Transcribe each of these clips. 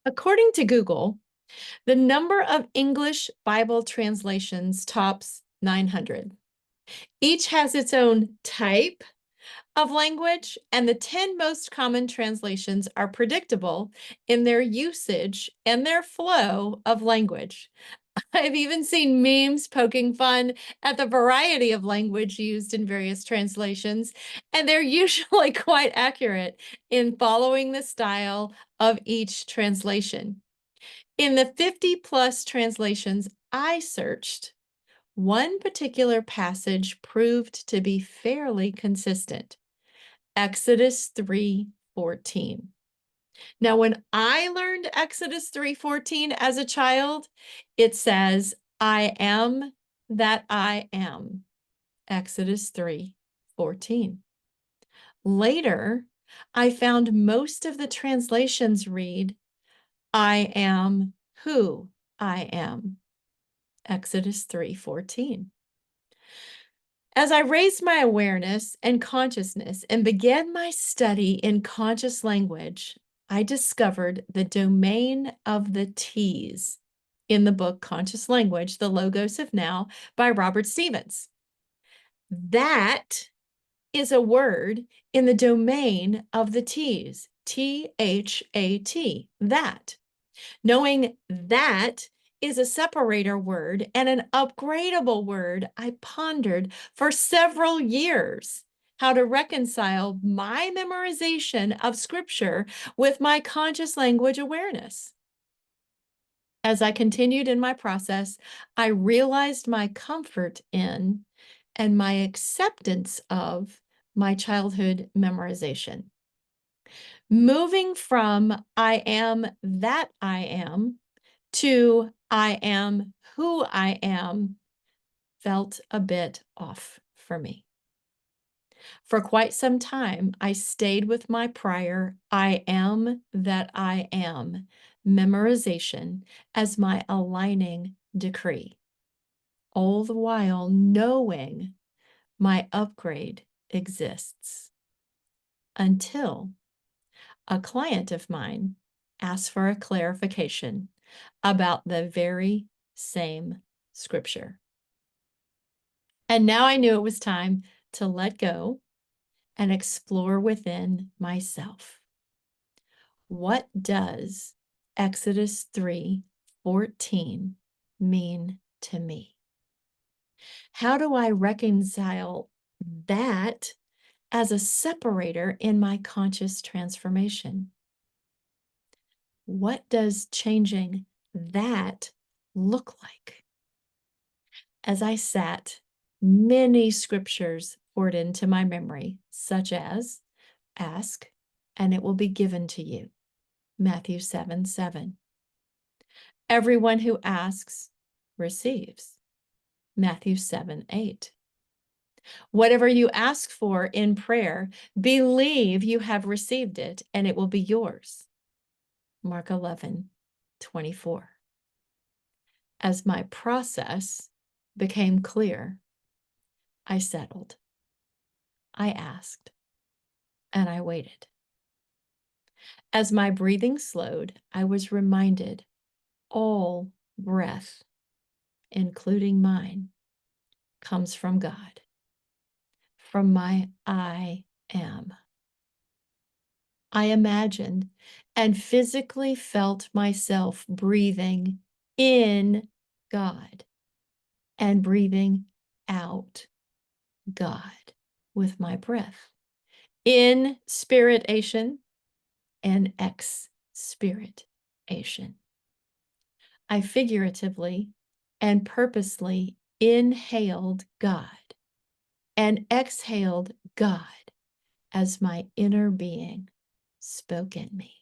According to Google, the number of English Bible translations tops 900. Each has its own type of language, and the 10 most common translations are predictable in their usage and their flow of language. I've even seen memes poking fun at the variety of language used in various translations, and they're usually quite accurate in following the style of each translation. In the 50 plus translations I searched, one particular passage proved to be fairly consistent. Exodus 3:14. Now, when I learned Exodus 3:14 as a child, it says, I am that I am. Exodus 3:14. Later, I found most of the translations read, I am who I am. Exodus 3:14. As I raised my awareness and consciousness and began my study in conscious language, I discovered the domain of the T's in the book Conscious Language, The Logos of Now by Robert Stevens. That is a word in the domain of the T's, T-H-A-T, that. Knowing that is a separator word and an upgradable word, I pondered for several years how to reconcile my memorization of scripture with my conscious language awareness. As I continued in my process, I realized my comfort in and my acceptance of my childhood memorization. Moving from I am that I am to I am who I am felt a bit off for me. For quite some time, I stayed with my prior I am that I am memorization as my aligning decree, all the while knowing my upgrade exists. Until a client of mine asked for a clarification about the very same scripture. And now I knew it was time to let go and explore within myself. What does Exodus 3:14 mean to me? How do I reconcile that as a separator in my conscious transformation? What does changing that look like? As I sat, many scriptures poured into my memory, such as, ask, and it will be given to you. Matthew 7:7. Everyone who asks receives. Matthew 7:8. Whatever you ask for in prayer, believe you have received it and it will be yours. Mark 11:24. As my process became clear, I settled. I asked, and I waited. As my breathing slowed, I was reminded all breath, including mine, comes from God, from my I am. I imagined and physically felt myself breathing in God and breathing out God with my breath. In spiritation and exspiritation. I figuratively and purposely inhaled God and exhaled God as my inner being spoke in me.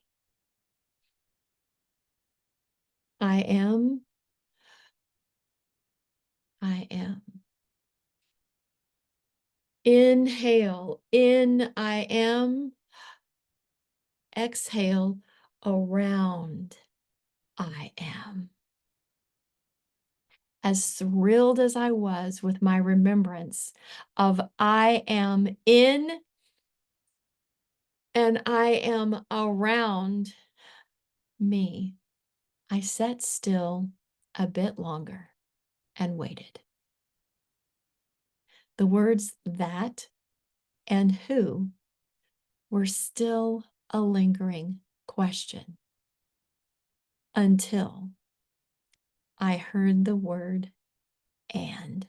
I am, I am. Inhale, in, I am. Exhale, around, I am. As thrilled as I was with my remembrance of I am in and I am around, me, I sat still a bit longer and waited. The words that and who were still a lingering question until I heard the word and.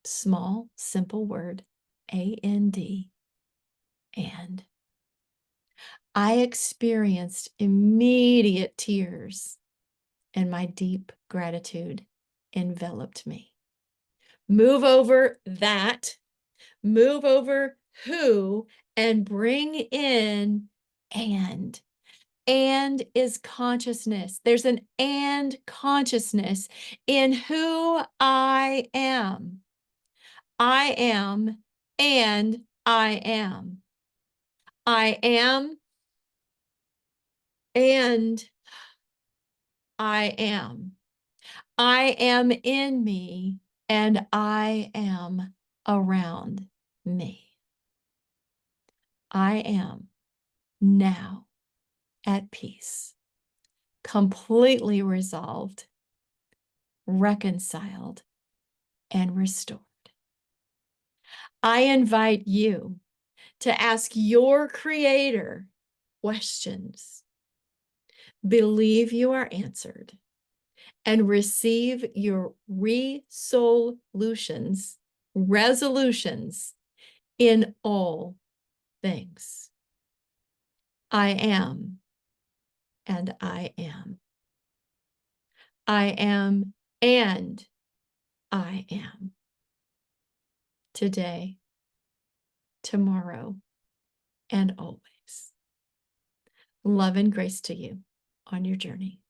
Small, simple word, A-N-D, and. I experienced immediate tears, and my deep gratitude enveloped me. Move over that, move over who, and bring in and. And is consciousness. There's an and consciousness in who I am. I am and I am. I am and I am. I am in me and I am around me. I am now at peace, completely resolved, reconciled, and restored. I invite you to ask your Creator questions. Believe you are answered and receive your resolutions in all things. I am and I am. I am and I am. Today, tomorrow, and always. Love and grace to you on your journey.